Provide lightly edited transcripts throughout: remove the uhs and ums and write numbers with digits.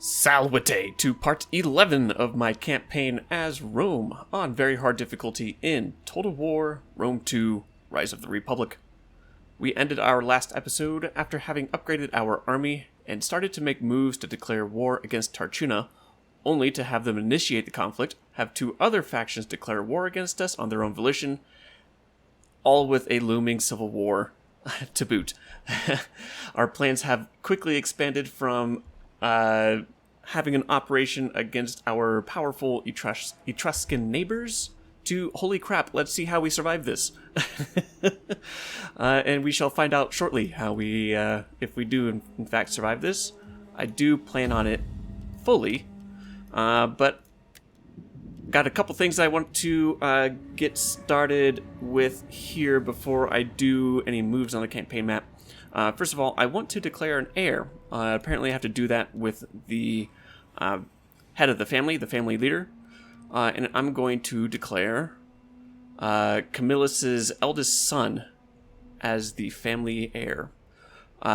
Salvete to part 11 of my campaign as Rome on very hard difficulty in Total War Rome 2 Rise of the Republic. We ended our last episode after having upgraded our army and started to make moves to declare war against Tarchuna, only to have them initiate the conflict, have two other factions declare war against us on their own volition, all with a looming civil war to boot. Our plans have quickly expanded from having an operation against our powerful Etruscan neighbors to, holy crap, let's see how we survive this. And we shall find out shortly how we, if we do in fact survive this. I do plan on it fully, but got a couple things I want to get started with here before I do any moves on the campaign map. First of all, I want to declare an heir. Apparently I have to do that with the head of the family leader. And I'm going to declare Camillus's eldest son as the family heir.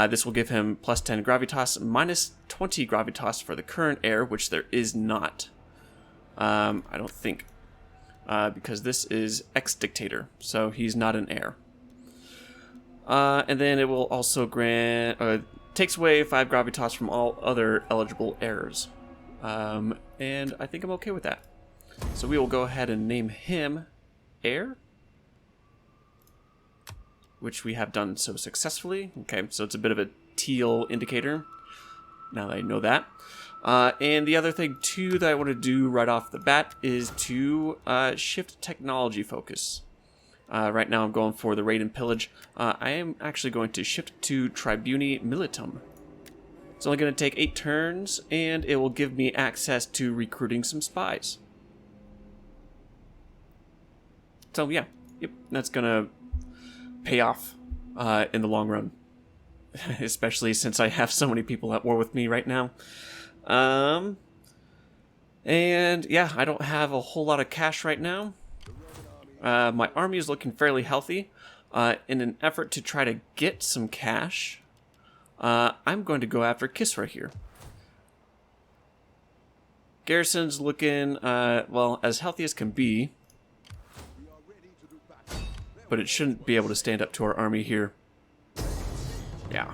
This will give him plus 10 gravitas, minus 20 gravitas for the current heir, which there is not. I don't think. Because this is ex-dictator, so he's not an heir. And then it will also grant, takes away 5 gravitas from all other eligible heirs. And I think I'm okay with that. So we will go ahead and name him heir, which we have done so successfully. Okay, so it's a bit of a teal indicator, now that I know that. And the other thing, too, that I want to do right off the bat is to shift technology focus. Right now I'm going for the raid and pillage. I am actually going to shift to Tribuni Militum. It's only going to take 8 turns, and it will give me access to recruiting some spies. So yeah, yep, that's going to pay off in the long run. Especially since I have so many people at war with me right now. And yeah, I don't have a whole lot of cash right now. My army is looking fairly healthy. In an effort to try to get some cash, I'm going to go after Kisra here. Garrison's looking, well, as healthy as can be. But it shouldn't be able to stand up to our army here. Yeah,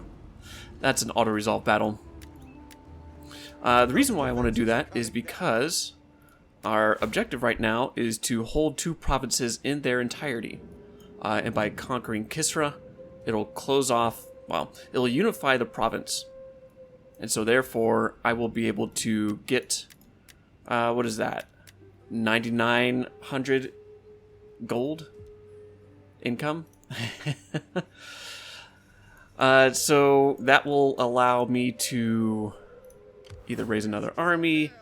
that's an auto-resolve battle. The reason why I want to do that is because our objective right now is to hold 2 provinces in their entirety. And by conquering Kisra, it'll close off, well, it'll unify the province. And so therefore, I will be able to get, what is that? 9,900 gold income? So that will allow me to either raise another army,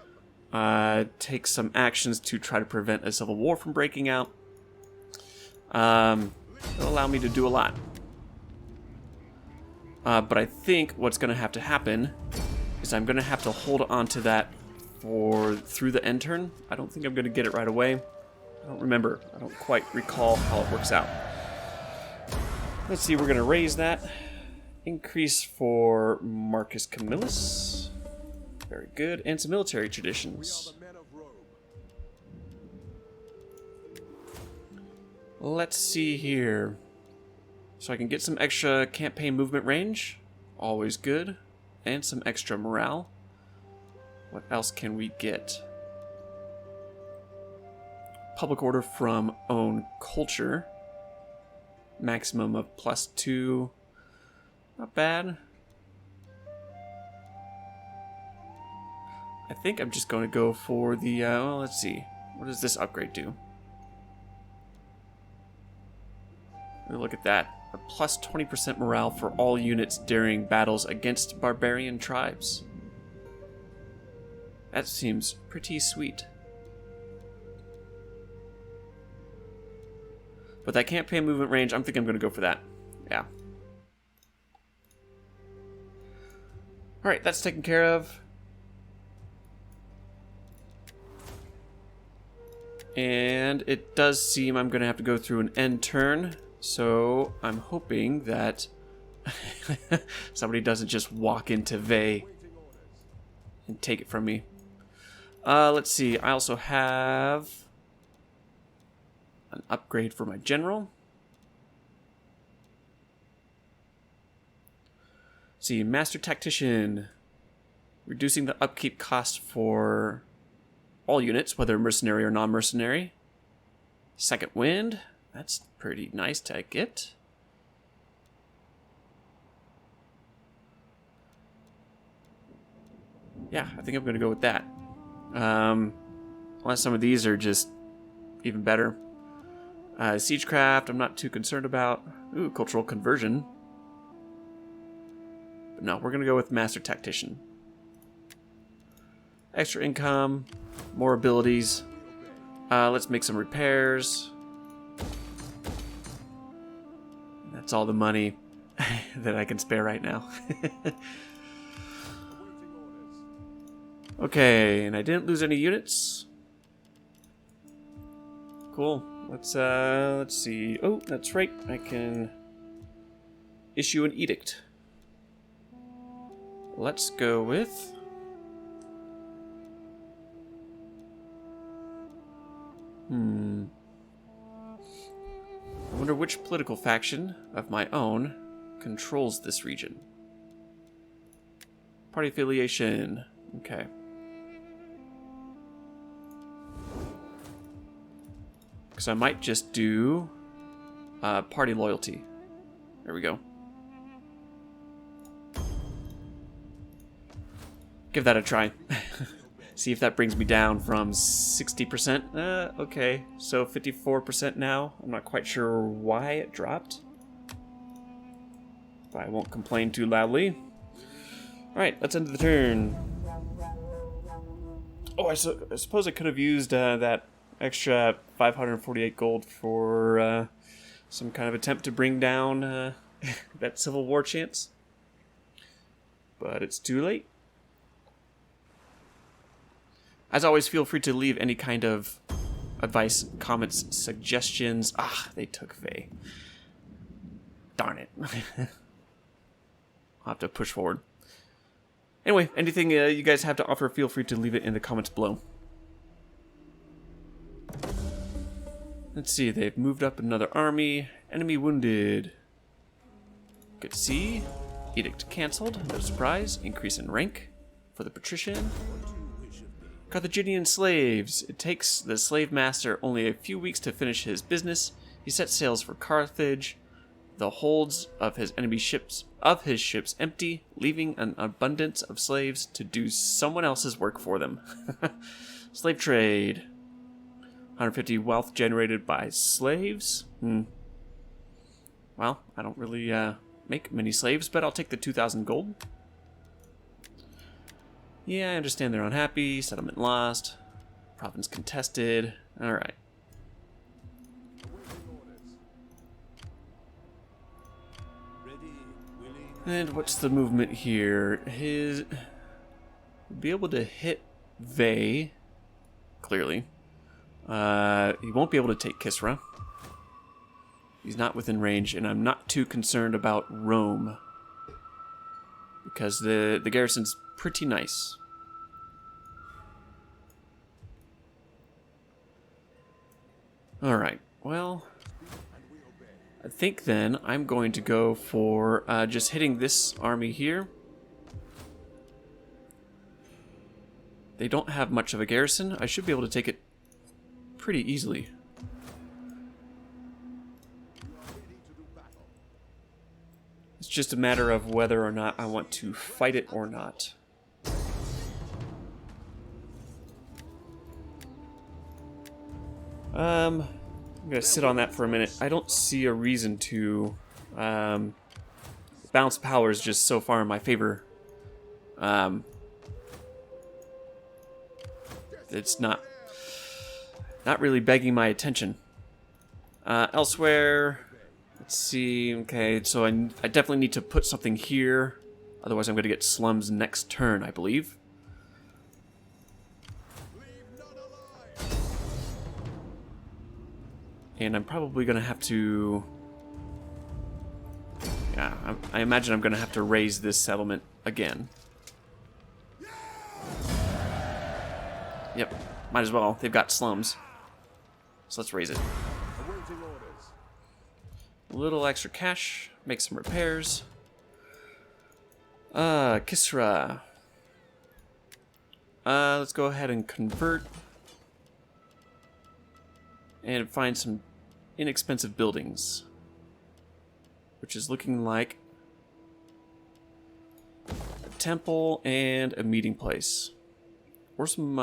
take some actions to try to prevent a civil war from breaking out. It'll allow me to do a lot. But I think what's going to have to happen is I'm going to have to hold on to that through the end turn. I don't think I'm going to get it right away. I don't remember. I don't quite recall how it works out. Let's see, we're going to raise that. Increase for Marcus Camillus. Very good. And some military traditions. Let's see here. So I can get some extra campaign movement range. Always good. And some extra morale. What else can we get? Public order from own culture. Maximum of +2. Not bad. I think I'm just going to go for the, well, let's see. What does this upgrade do? Look at that. A plus 20% morale for all units during battles against barbarian tribes. That seems pretty sweet. But that campaign movement range, I'm thinking I'm going to go for that. Yeah. Alright, that's taken care of. And it does seem I'm going to have to go through an end turn. So I'm hoping that somebody doesn't just walk into Vey and take it from me. Let's see. I also have an upgrade for my general. Let's see, Master Tactician. Reducing the upkeep cost for all units, whether mercenary or non-mercenary. Second Wind. That's pretty nice to get. Yeah, I think I'm going to go with that. Unless some of these are just even better. Siegecraft, I'm not too concerned about. Ooh, Cultural Conversion. But no, we're going to go with Master Tactician. Extra income, more abilities. Let's make some repairs. That's all the money that I can spare right now. Okay, and I didn't lose any units. Cool. Let's see. Oh, that's right. I can issue an edict. Let's go with I wonder which political faction of my own controls this region. Party affiliation. Okay. Because I might just do party loyalty. There we go. Give that a try. See if that brings me down from 60%. Okay, so 54% now. I'm not quite sure why it dropped. But I won't complain too loudly. Alright, let's end the turn. Oh, I suppose I could have used that extra 548 gold for some kind of attempt to bring down that Civil War chance. But it's too late. As always, feel free to leave any kind of advice, comments, suggestions. Ah, they took Faye. Darn it. I'll have to push forward. Anyway, anything you guys have to offer, feel free to leave it in the comments below. Let's see, they've moved up another army. Enemy wounded. Good to see. Edict cancelled. No surprise. Increase in rank for the patrician. Carthaginian slaves. It takes the slave master only a few weeks to finish his business. He sets sails for Carthage. The holds of his enemy ships empty, leaving an abundance of slaves to do someone else's work for them. Slave trade. 150 wealth generated by slaves. Well, I don't really make many slaves, but I'll take the 2,000 gold. Yeah, I understand they're unhappy. Settlement lost. Province contested. Alright. And what's the movement here? He'll be able to hit Vey. Clearly. He won't be able to take Kisra. He's not within range, and I'm not too concerned about Rome. Because the garrison's pretty nice. Alright, well, I think then I'm going to go for just hitting this army here. They don't have much of a garrison. I should be able to take it pretty easily. It's just a matter of whether or not I want to fight it or not. I'm going to sit on that for a minute. I don't see a reason to. Balance power is just so far in my favor. It's not really begging my attention. Elsewhere, let's see. Okay, so I definitely need to put something here. Otherwise, I'm going to get slums next turn, I believe. And I'm probably going to have to... Yeah, I imagine I'm going to have to raise this settlement again. Yep, might as well. They've got slums. So let's raise it. A little extra cash. Make some repairs. Kisra. Let's go ahead and convert. And find some inexpensive buildings. Which is looking like a temple and a meeting place. Or some,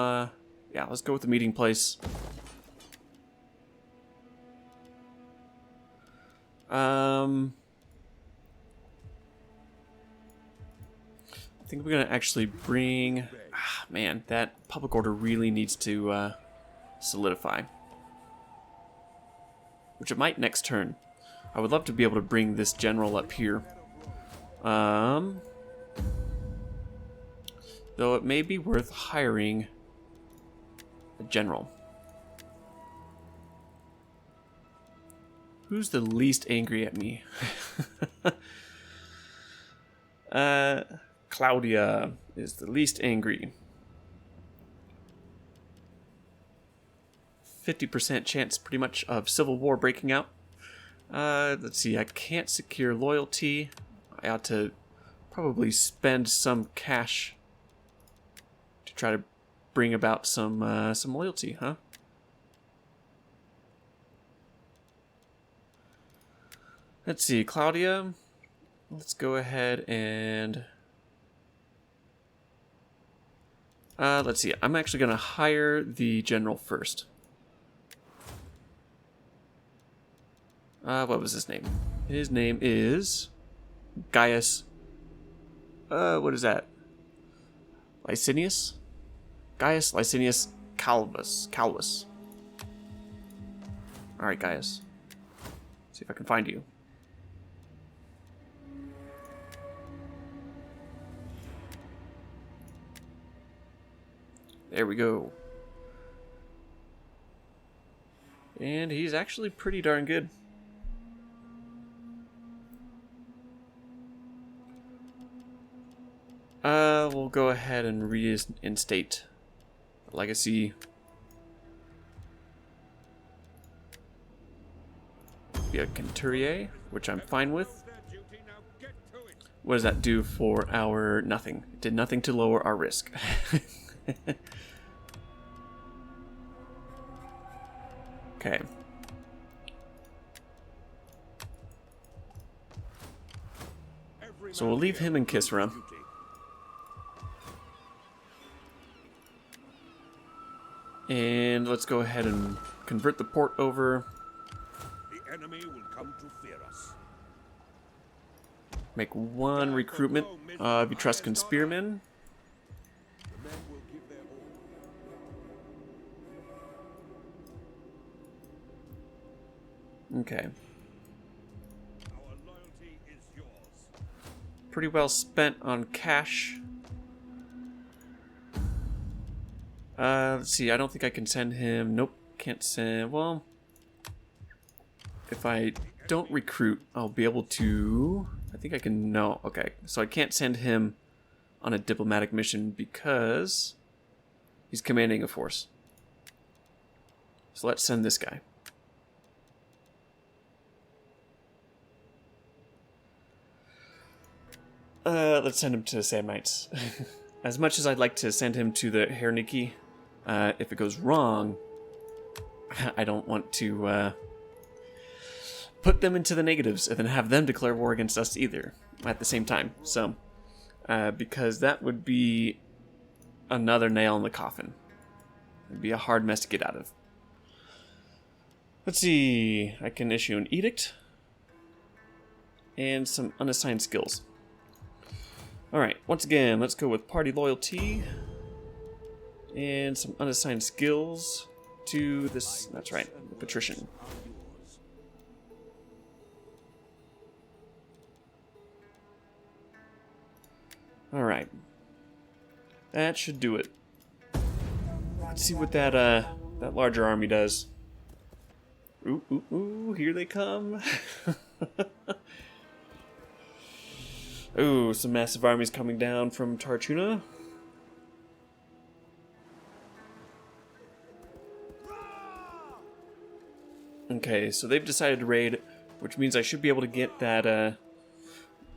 yeah, let's go with the meeting place. I think we're gonna actually bring... man, that public order really needs to solidify. Which it might next turn. I would love to be able to bring this general up here. Though it may be worth hiring a general. Who's the least angry at me? Claudia is the least angry. 50% chance pretty much of civil war breaking out. Let's see, I can't secure loyalty. I ought to probably spend some cash to try to bring about some loyalty, huh? Let's see, Claudia. Let's go ahead and... let's see, I'm actually going to hire the general first. What was his name? His name is... Gaius... what is that? Licinius? Gaius Licinius Calvus. Alright, Gaius. See if I can find you. There we go. And he's actually pretty darn good. We'll go ahead and reinstate the legacy. Via Conturier, which I'm fine with. What does that do for our nothing? It did nothing to lower our risk. Okay. So we'll leave him in Kisra. And let's go ahead and convert the port over. The enemy will come to fear us. Make one recruitment of Etruscan spearmen. The men will give their all. Okay. Our loyalty is yours. Pretty well spent on cash. Let's see, I don't think I can send him. Nope, can't send. Well, if I don't recruit, I'll be able to. I think I can. No, okay. So I can't send him on a diplomatic mission because he's commanding a force. So let's send this guy. Let's send him to Samnites. As much as I'd like to send him to the Herniki, if it goes wrong, I don't want to put them into the negatives and then have them declare war against us either at the same time. So, because that would be another nail in the coffin. It'd be a hard mess to get out of. Let's see, I can issue an edict and some unassigned skills. Alright, once again, let's go with party loyalty and some unassigned skills to this, that's right, the patrician. Alright, that should do it. Let's see what that larger army does. Ooh, ooh, ooh, here they come. Ooh, some massive armies coming down from Tarchuna. Okay, so they've decided to raid, which means I should be able to get that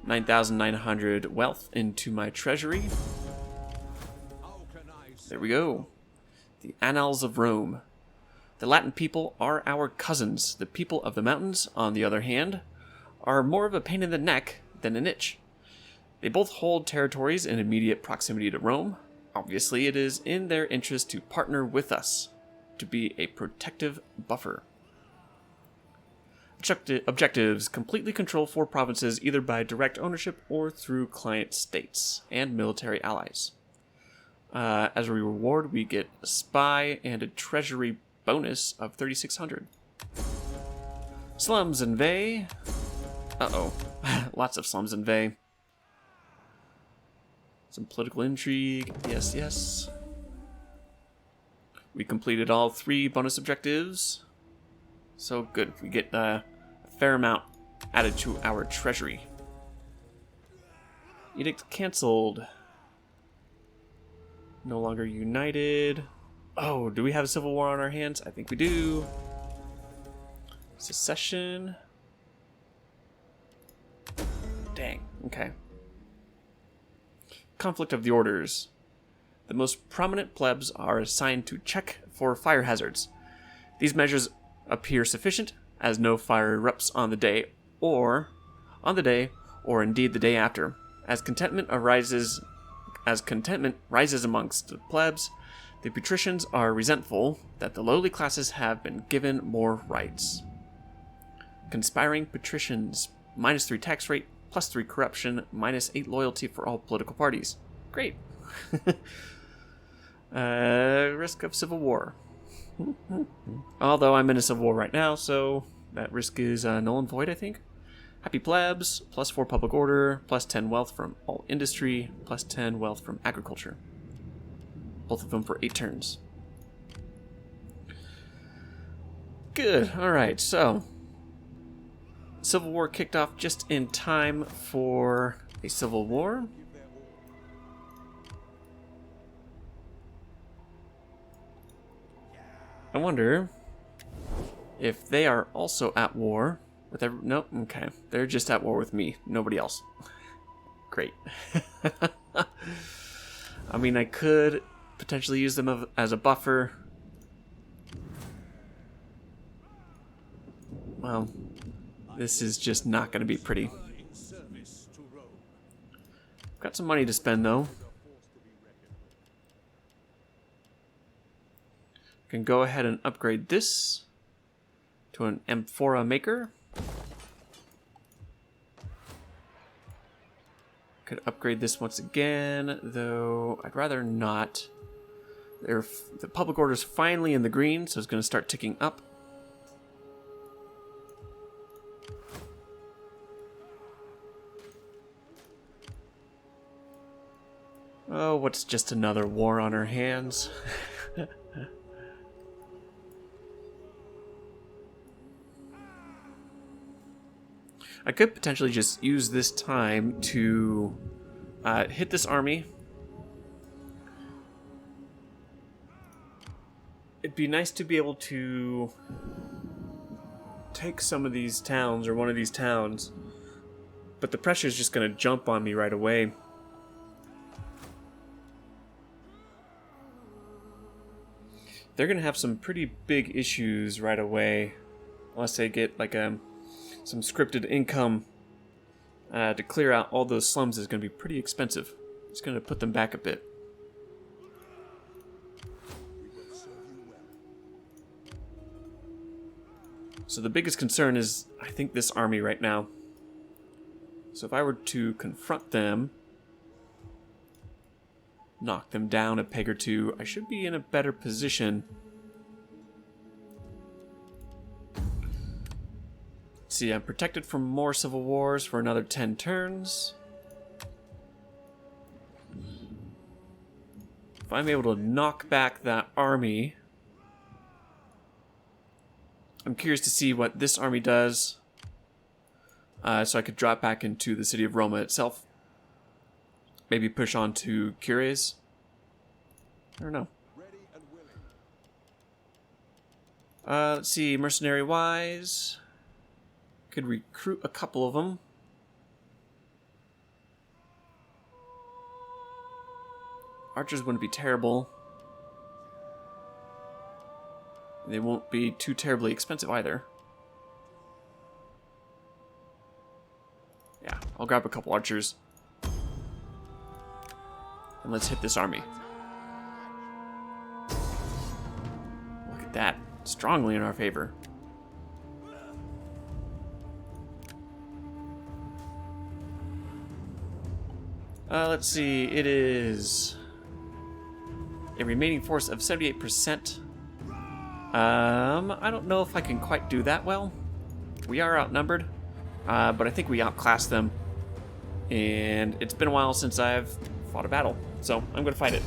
9,900 wealth into my treasury. There we go. The Annals of Rome. The Latin people are our cousins. The people of the mountains, on the other hand, are more of a pain in the neck than an itch. They both hold territories in immediate proximity to Rome. Obviously, it is in their interest to partner with us, to be a protective buffer. Objectives: completely control 4 provinces either by direct ownership or through client states and military allies. As a reward, we get a spy and a treasury bonus of 3,600. Slums in Vey. Uh-oh. Lots of slums in Vey. Some political intrigue. Yes, yes. We completed all 3 bonus objectives. So good. We get a fair amount added to our treasury. Edict cancelled. No longer united. Oh, do we have a civil war on our hands? I think we do. Secession. Dang. Okay. Conflict of the Orders. The most prominent plebs are assigned to check for fire hazards. These measures appear sufficient, as no fire erupts on the day, or indeed the day after. As contentment rises amongst the plebs, the patricians are resentful that the lowly classes have been given more rights. Conspiring patricians, -3 tax rate, +3 corruption, -8 loyalty for all political parties. Great. Risk of civil war. Although I'm in a civil war right now, so that risk is null and void, I think. Happy plebs, +4 public order, +10 wealth from all industry, +10 wealth from agriculture. Both of them for 8 turns. Good, alright, so Civil War kicked off just in time for a civil war. I wonder if they are also at war with nope, okay. They're just at war with me, nobody else. Great. I mean, I could potentially use them as a buffer. Well, this is just not going to be pretty. Got some money to spend, though. Can go ahead and upgrade this to an amphora maker. Could upgrade this once again, though I'd rather not. The public order is finally in the green, so it's going to start ticking up. Oh, what's just another war on our hands? I could potentially just use this time to hit this army. It'd be nice to be able to take some of these towns, or one of these towns, but the pressure is just going to jump on me right away. They're going to have some pretty big issues right away, unless they get like some scripted income. To clear out all those slums is going to be pretty expensive. It's going to put them back a bit. So the biggest concern is, I think, this army right now. So if I were to confront them, knock them down a peg or two, I should be in a better position. Let's see, I'm protected from more civil wars for another 10 turns. If I'm able to knock back that army, I'm curious to see what this army does, so I could drop back into the city of Roma itself. Maybe push on to Cures. I don't know. Let's see, mercenary-wise, could recruit a couple of them. Archers wouldn't be terrible. They won't be too terribly expensive either. Yeah, I'll grab a couple archers. And let's hit this army. Look at that. Strongly in our favor. Let's see. It is a remaining force of 78%. I don't know if I can quite do that well. We are outnumbered, but I think we outclassed them. And it's been a while since I've fought a battle, so I'm going to fight it.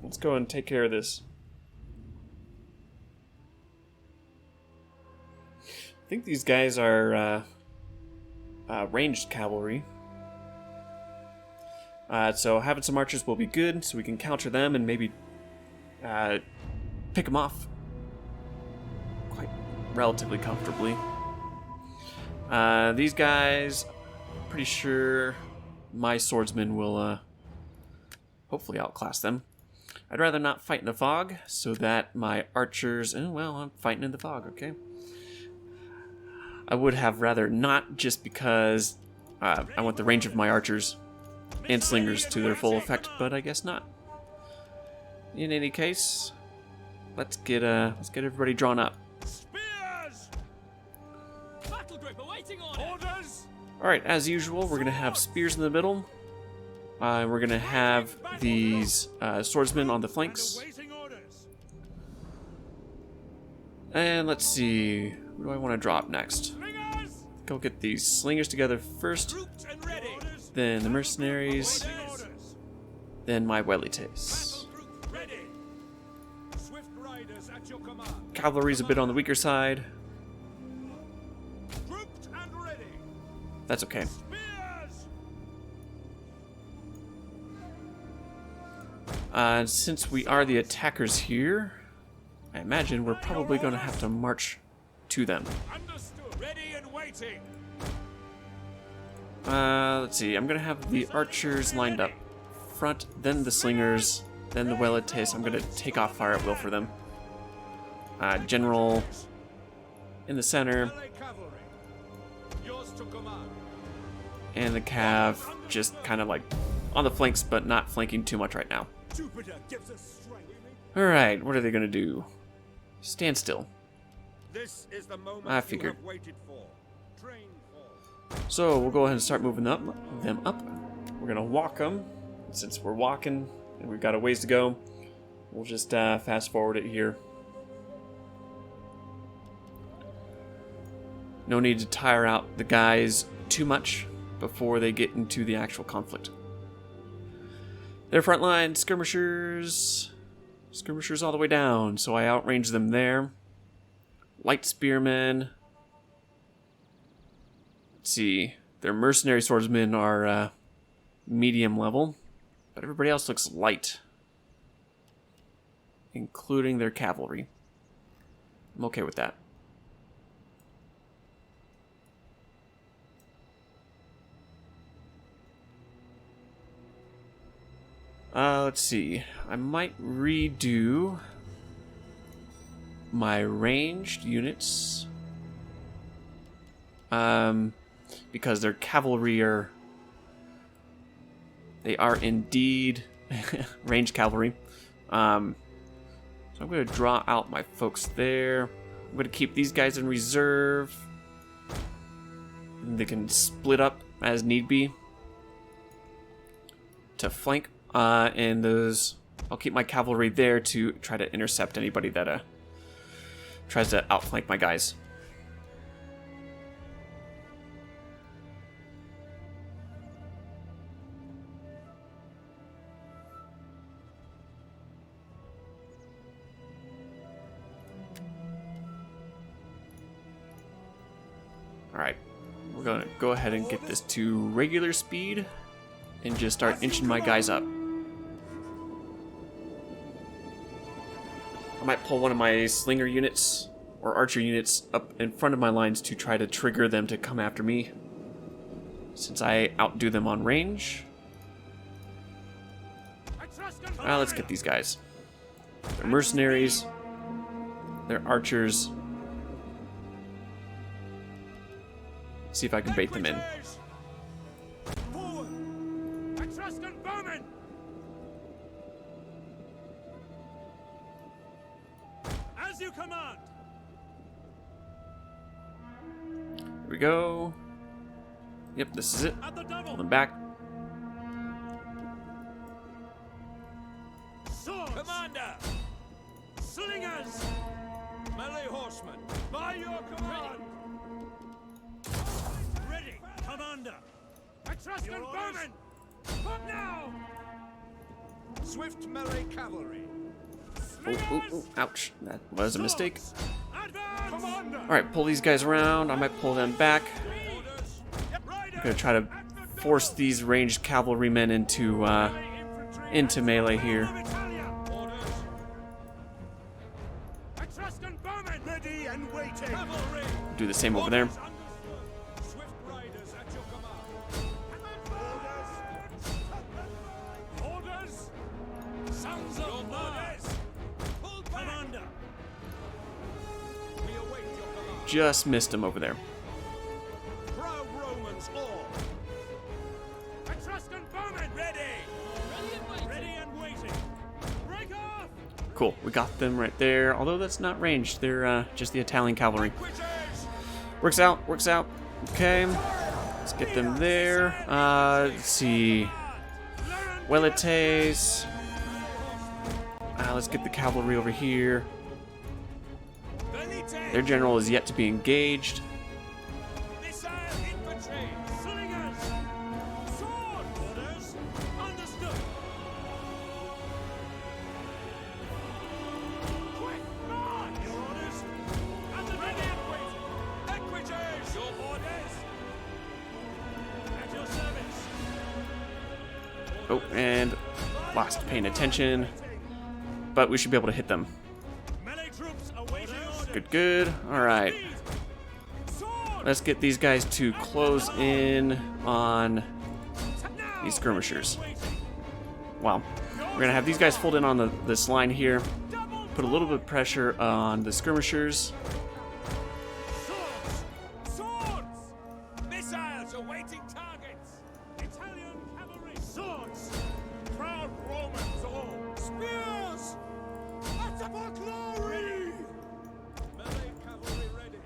Let's go and take care of this. I think these guys are ranged cavalry. So having some archers will be good, so we can counter them and maybe pick them off quite relatively comfortably. These guys, pretty sure my swordsmen will hopefully outclass them. I'd rather not fight in the fog, so that my archers... well, I'm fighting in the fog, okay. I would have rather not, just because I want the range of my archers and slingers to their full effect, but I guess not. In any case, let's get everybody drawn up. Spears! Battle grip awaiting orders! Alright, as usual, we're going to have spears in the middle. We're going to have these swordsmen on the flanks. And let's see, what do I want to drop next? Go get these slingers together first, then the mercenaries, then my wellites. Cavalry's a bit on the weaker side. That's okay. Since we are the attackers here, I imagine we're probably going to have to march to them. Ready and waiting. Let's see. I'm going to have the archers lined up front, then the slingers, then the wellites. I'm going to take off fire at will for them. General in the center, and the cav just kind of like on the flanks, but not flanking too much right now. Alright, what are they going to do? Stand still. This is the moment I figured. you have waited for. Train for. So we'll go ahead and start moving them up. We're going to walk them. Since we're walking and we've got a ways to go, we'll just fast forward it here. No need to tire out the guys too much before they get into the actual conflict. Their front line, skirmishers all the way down, so I outrange them there. Light spearmen. Let's see, their mercenary swordsmen are medium level, but everybody else looks light, including their cavalry. I'm okay with that. Let's see. I might redo my ranged units. Because their cavalry are... They are indeed ranged cavalry. So I'm going to draw out my folks there. I'm going to keep these guys in reserve. And they can split up as need be to flank. And those, I'll keep my cavalry there to try to intercept anybody that tries to outflank my guys. Alright, we're going to go ahead and get this to regular speed and just start inching my guys up. I might pull one of my slinger units or archer units up in front of my lines to try to trigger them to come after me, since I outdo them on range. Let's get these guys. They're mercenaries. They're archers. See if I can bait them in. Etruscan bowmen! As you command! Here we go. Yep, this is it. At the double! Pull them back. Swords! Commander! Slingers! Melee horsemen! By your command! Ready! Commander! Etruscan bowmen! Up now! Swift melee cavalry! Oh, ouch. That was a mistake. Advance! Alright, pull these guys around. I might pull them back. I'm gonna try to force these ranged cavalrymen into melee here. Do the same over there. Just missed him over there. Proud Romans all. Etruscan bowmen ready. Ready and waiting. Break off. Cool, we got them right there. Although that's not ranged, they're just the Italian cavalry. Works out, works out. Okay, let's get them there. Let's see. Weletes. Let's get the cavalry over here. Their general is yet to be engaged. Missile infantry. Slingers. Sword orders. Understood. Quick, march. Your orders. At the ready and waiting. Equities. Your orders. At your service. Oh, and lost paying attention. But we should be able to hit them. Melee troops awaiting orders. Good, good. Alright. Let's get these guys to close in on these skirmishers. Wow. We're gonna have these guys fold in on this line here. Put a little bit of pressure on the skirmishers. Swords! Swords! Missiles awaiting targets! Italian cavalry! Swords! Proud Romans all! Spears! That's our glory! Melee cavalry ready.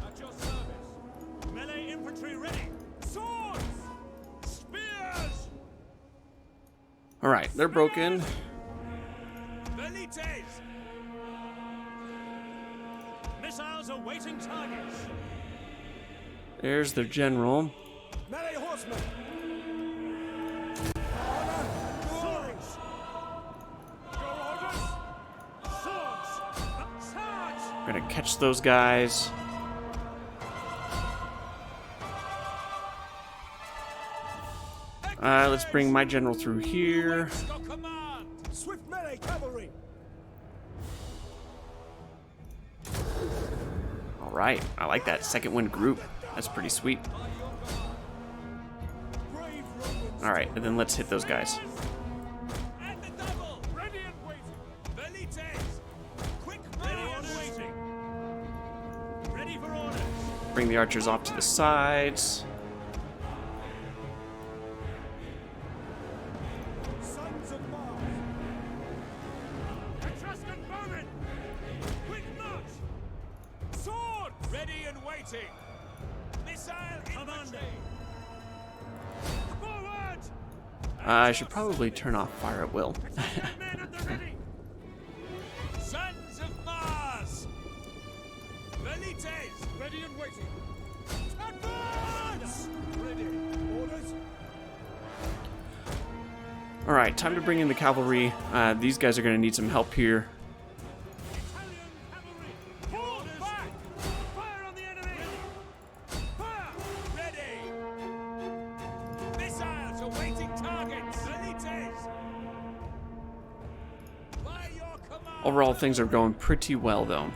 At your service. Melee infantry ready. Swords! Spears! Alright, they're broken. Velites! Missiles awaiting targets. There's their general. Melee horsemen! Swords! Your orders! Swords! Charge! We're gonna catch those guys. Let's bring my general through here. Your command! Swift melee cavalry! Alright, I like that second wind group. That's pretty sweet. Brave Romans! Alright, and then let's hit those guys. At the double! Ready and waiting! Velites! Quick melee and waiting! Ready for orders! Bring the archers off to the sides. Sons of Mars! Etruscan bowmen! Quick march! Sword! Ready and waiting! Missile infantry! Forward! I should probably turn off fire at will. Men at the ready! Sons of Mars! Velites! Ready and waiting! Advance! Ready! Orders! Alright, time to bring in the cavalry. These guys are going to need some help here. Italian cavalry! Fall back! Fire on the enemy! Fire! Ready! Missiles awaiting targets! Velites! By your command! Overall, things are going pretty well, though.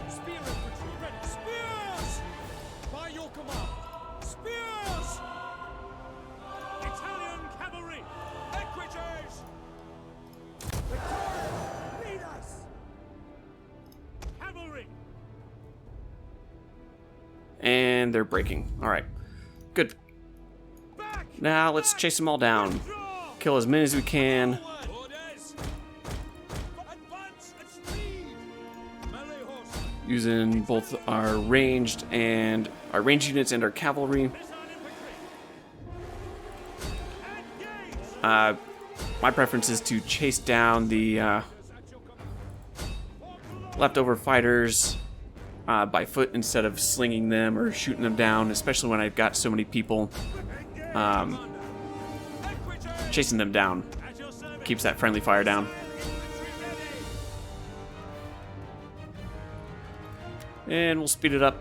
Spear infantry ready. Spears! By your command. Spears! Italian cavalry. Equities! Victoria, lead us! Cavalry. And they're breaking. Alright. Good. Back! Now let's chase them all down. Draw! Kill as many as we can. Orders! Advance at speed! Melee horse! Using both our ranged units and our cavalry. My preference is to chase down the leftover fighters by foot instead of slinging them or shooting them down, especially when I've got so many people. Chasing them down keeps that friendly fire down. And we'll speed it up.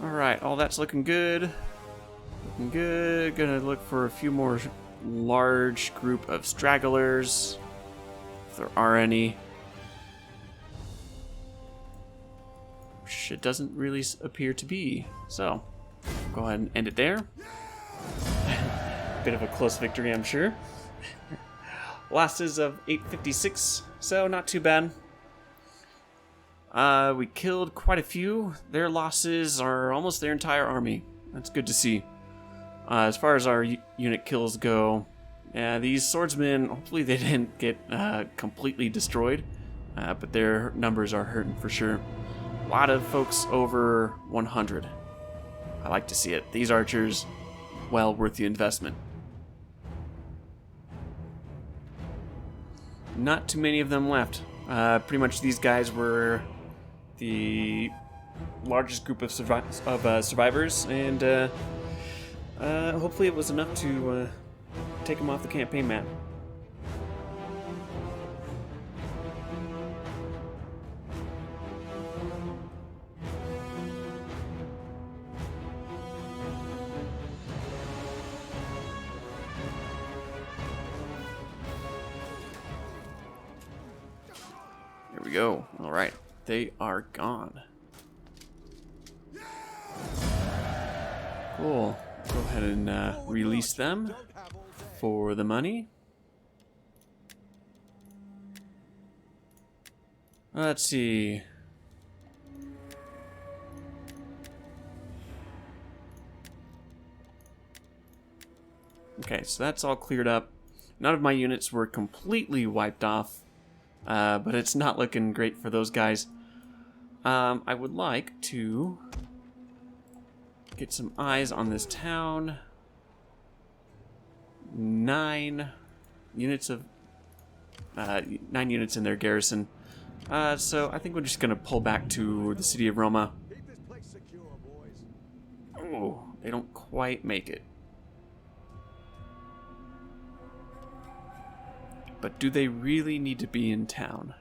Alright, all that's looking good. Looking good. Gonna look for a few more large group of stragglers, if there are any. Which it doesn't really appear to be. So, go ahead and end it there. Bit of a close victory, I'm sure. Losses of 856, so not too bad. We killed quite a few. Their losses are almost their entire army. That's good to see. As far as our unit kills go, these swordsmen, hopefully they didn't get completely destroyed, but their numbers are hurting for sure. A lot of folks over 100. I like to see it. These archers, well worth the investment. Not too many of them left. Pretty much these guys were the largest group of survivors, and hopefully it was enough to take them off the campaign map. There we go. All right. They are gone. Cool. Go ahead and release them for the money. Let's see. Okay, so that's all cleared up. None of my units were completely wiped off. But it's not looking great for those guys. I would like to get some eyes on this town. 9 units in their garrison. So I think we're just gonna pull back to the city of Roma. Keep this place secure, boys. Oh, they don't quite make it. But do they really need to be in town?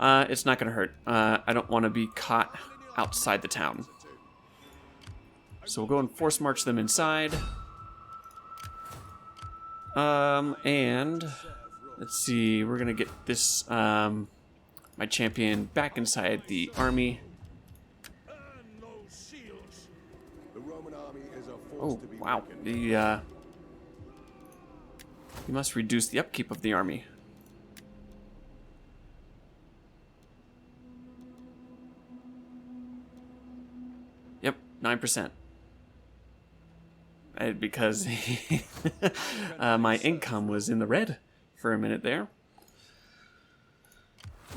It's not going to hurt. I don't want to be caught outside the town. So we'll go and force march them inside. And let's see. We're going to get this, my champion back inside the army. The Roman army is a force Oh, to be wow. reckoned. You must reduce the upkeep of the army. Yep, 9%. Because my income was in the red for a minute there.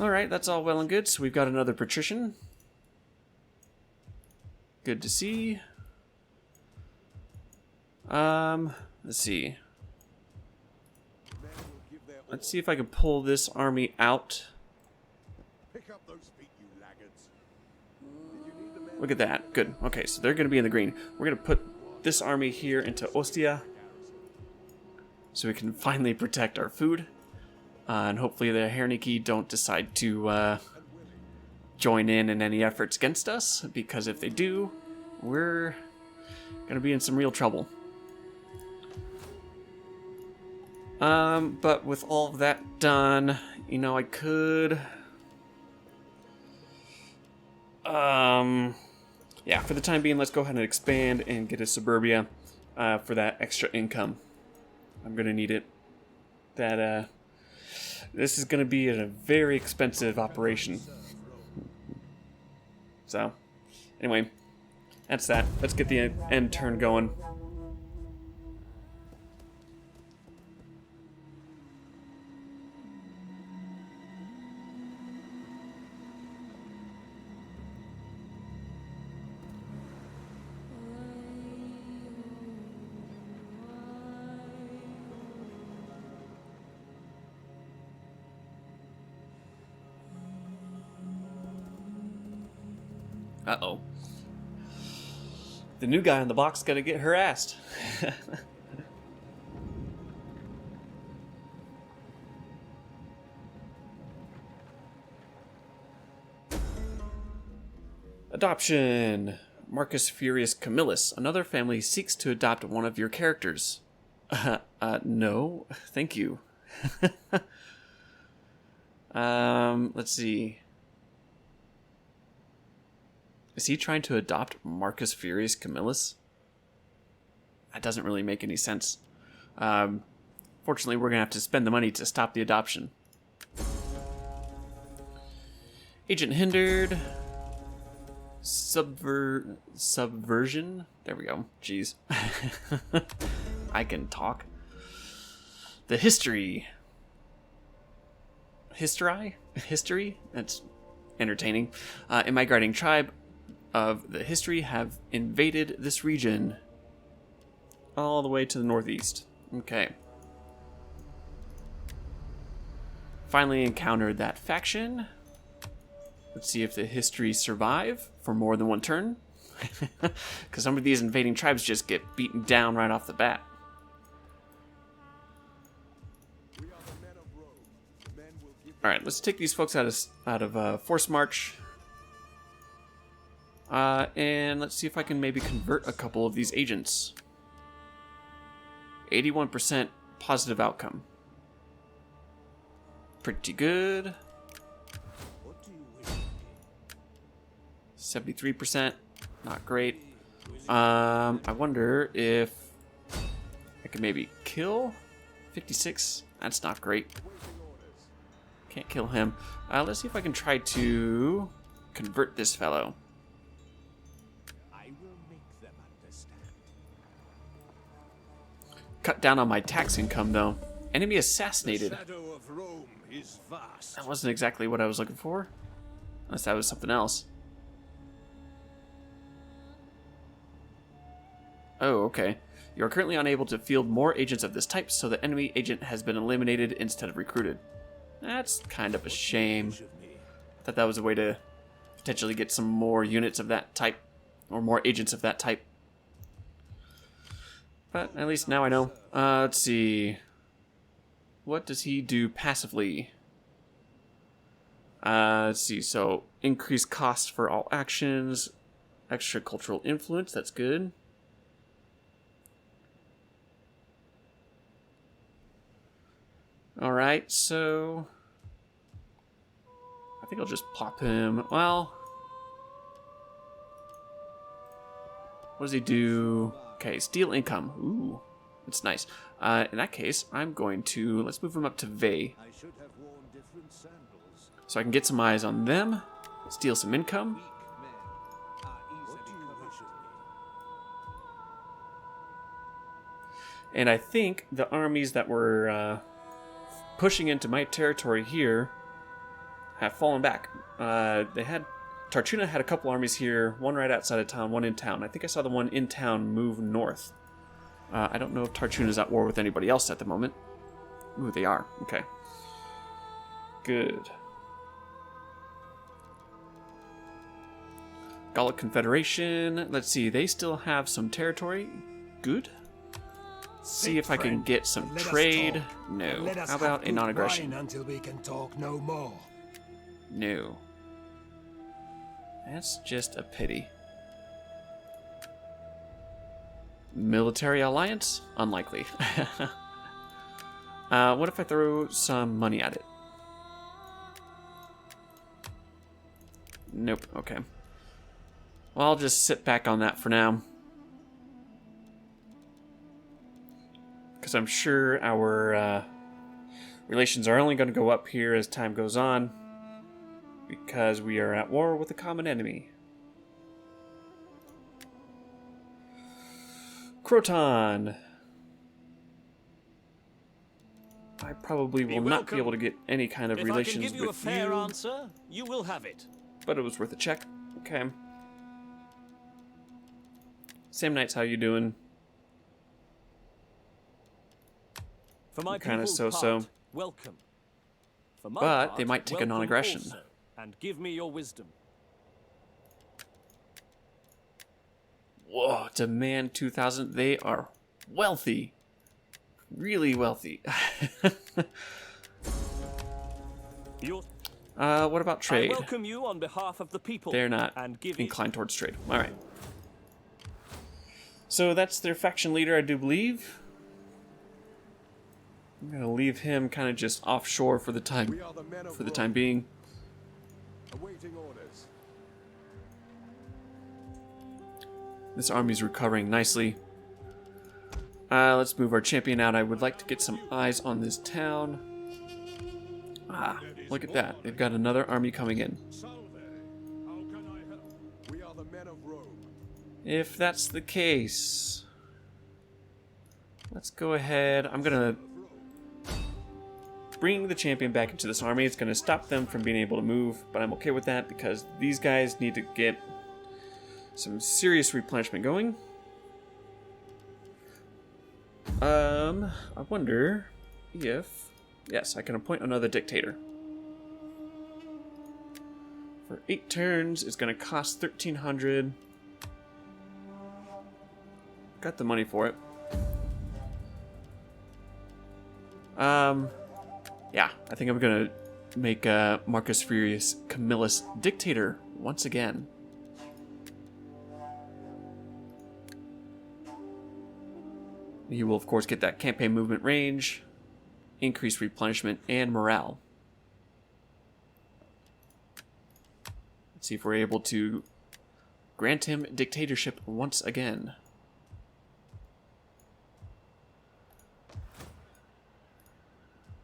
Alright, that's all well and good. So we've got another patrician. Good to see. Let's see. Let's see if I can pull this army out. Pick up those feet, you Look at that. Good. Okay, so they're going to be in the green. We're going to put this army here into Ostia so we can finally protect our food. And hopefully the Herniki don't decide to join in any efforts against us, because if they do, we're going to be in some real trouble. But with all of that done, you know, I could... yeah, for the time being, let's go ahead and expand and get a suburbia for that extra income. I'm going to need it. This is going to be a very expensive operation. So, anyway, that's that. Let's get the end turn going. Uh-oh. The new guy in the box got to get harassed. Adoption. Marcus Furious Camillus. Another family seeks to adopt one of your characters. No, thank you. Let's see. Is he trying to adopt Marcus Furious Camillus? That doesn't really make any sense. Fortunately, we're going to have to spend the money to stop the adoption. Agent hindered. Subversion. There we go. Jeez. I can talk. The history. History? That's entertaining. A migrating tribe of the history have invaded this region all the way to the northeast. Okay. Finally encountered that faction. Let's see if the history survive for more than one turn. Because some of these invading tribes just get beaten down right off the bat. Alright, let's take these folks out of force march. And let's see if I can maybe convert a couple of these agents. 81% positive outcome. Pretty good. 73%, not great. I wonder if I can maybe kill 56. That's not great. Can't kill him. Let's see if I can try to convert this fellow. Cut down on my tax income, though. Enemy assassinated. That wasn't exactly what I was looking for. Unless that was something else. Oh, okay. You are currently unable to field more agents of this type, so the enemy agent has been eliminated instead of recruited. That's kind of a shame. I thought that was a way to potentially get some more units of that type, or more agents of that type. But at least now I know. Let's see. What does he do passively? Let's see. So, increased cost for all actions. Extra cultural influence. That's good. Alright, so... I think I'll just plop him. Well... What does he do? Okay, steal income. Ooh, that's nice. In that case, I'm going to... Let's move him up to Vey. So I can get some eyes on them. Steal some income. And I think the armies that were pushing into my territory here have fallen back. Tarchuna had a couple armies here, one right outside of town, one in town. I think I saw the one in town move north. I don't know if Tarchuna's at war with anybody else at the moment. Ooh, they are. Okay. Good. Gallic Confederation. Let's see, they still have some territory. Good. See if I can get some trade. No. How about a non-aggression? Until we can talk no more. No. That's just a pity. Military alliance? Unlikely. What if I throw some money at it? Nope. Okay. Well, I'll just sit back on that for now. Because I'm sure our relations are only going to go up here as time goes on. Because we are at war with a common enemy. Croton. I probably will not be able to get any kind of relations with you. If I can give you a fair answer, you will have it. But it was worth a check. Okay. Sam Knights, how you doing? For my Kind of people's so-so. part, welcome. For my But part, they might take a welcome non-aggression. also, and give me your wisdom. Whoa, demand 2,000. They are wealthy. Really wealthy. What about trade? I welcome you on behalf of the people. They're not and give inclined towards trade. All right. So that's their faction leader, I do believe. I'm gonna leave him kind of just offshore for the time being. Awaiting orders. This army's recovering nicely. Let's move our champion out. I would like to get some eyes on this town. Ah, look at that. They've got another army coming in. Salve. How can I help? We are the men of Rome. If that's the case, let's go ahead. I'm gonna bring the champion back into this army. It's gonna stop them from being able to move, but I'm okay with that because these guys need to get some serious replenishment going. I wonder if... Yes, I can appoint another dictator. For 8 turns, it's going to cost 1,300. Got the money for it. Yeah, I think I'm going to make Marcus Furius Camillus dictator once again. You will, of course, get that campaign movement range, increased replenishment, and morale. Let's see if we're able to grant him dictatorship once again.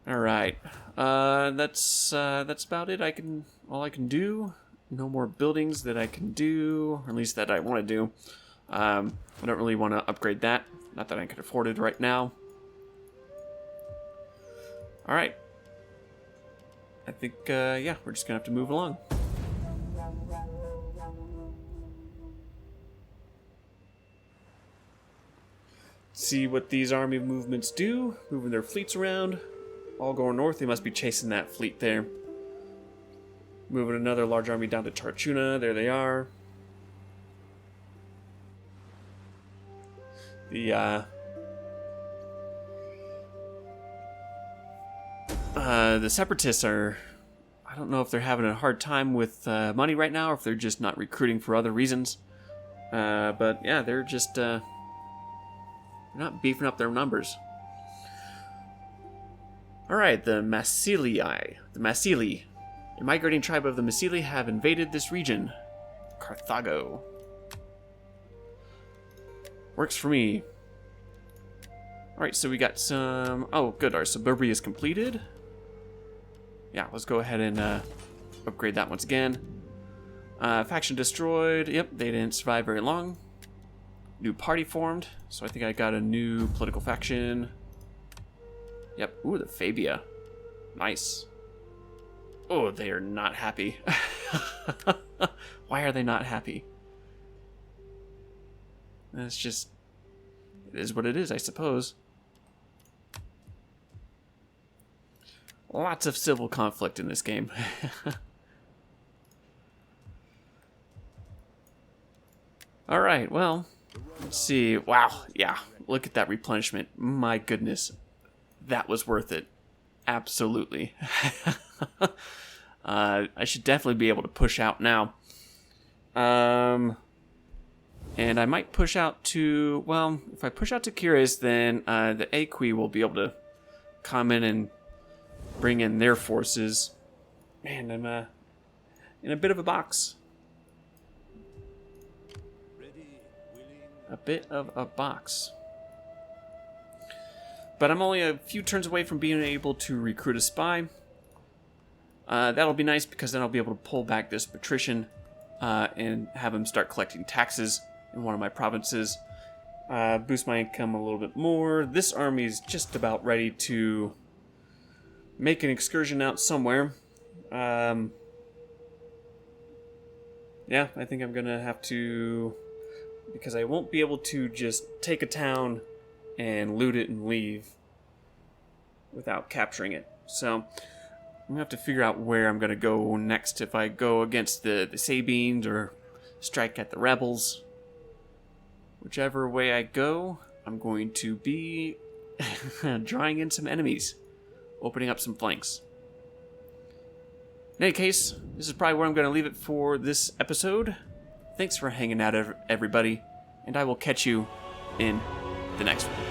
All right, that's about it. All I can do. No more buildings that I can do, or at least that I want to do. I don't really want to upgrade that. Not that I can afford it right now. Alright. I think, yeah, we're just going to have to move along. See what these army movements do. Moving their fleets around. All going north. They must be chasing that fleet there. Moving another large army down to Tarchuna. There they are. The Separatists are... I don't know if they're having a hard time with money right now, or if they're just not recruiting for other reasons. But yeah, they're just... they're not beefing up their numbers. Alright, the Massili. The Massili. A migrating tribe of the Massili have invaded this region. Carthago. Works for me. Alright, so we got some... Oh, good. Our Suburbia is completed. Yeah, let's go ahead and upgrade that once again. Faction destroyed. Yep, they didn't survive very long. New party formed. So I think I got a new political faction. Yep. Ooh, the Fabia. Nice. Oh, they are not happy. Why are they not happy? It's just... It is what it is, I suppose. Lots of civil conflict in this game. Alright, well, let's see. Wow, yeah, look at that replenishment. My goodness, that was worth it. Absolutely. I should definitely be able to push out now. And I might push out to, well, if I push out to Curious, then the Aqui will be able to come in and bring in their forces. Man, I'm in a bit of a box. A bit of a box. But I'm only a few turns away from being able to recruit a spy. That'll be nice because then I'll be able to pull back this patrician and have him start collecting taxes in one of my provinces. Boost my income a little bit more. This army is just about ready to make an excursion out somewhere. Yeah, I think I'm gonna have to, because I won't be able to just take a town and loot it and leave without capturing it. So I'm gonna have to figure out where I'm gonna go next. If I go against the Sabines or strike at the rebels. Whichever way I go, I'm going to be drawing in some enemies, opening up some flanks. In any case, this is probably where I'm going to leave it for this episode. Thanks for hanging out, everybody, and I will catch you in the next one.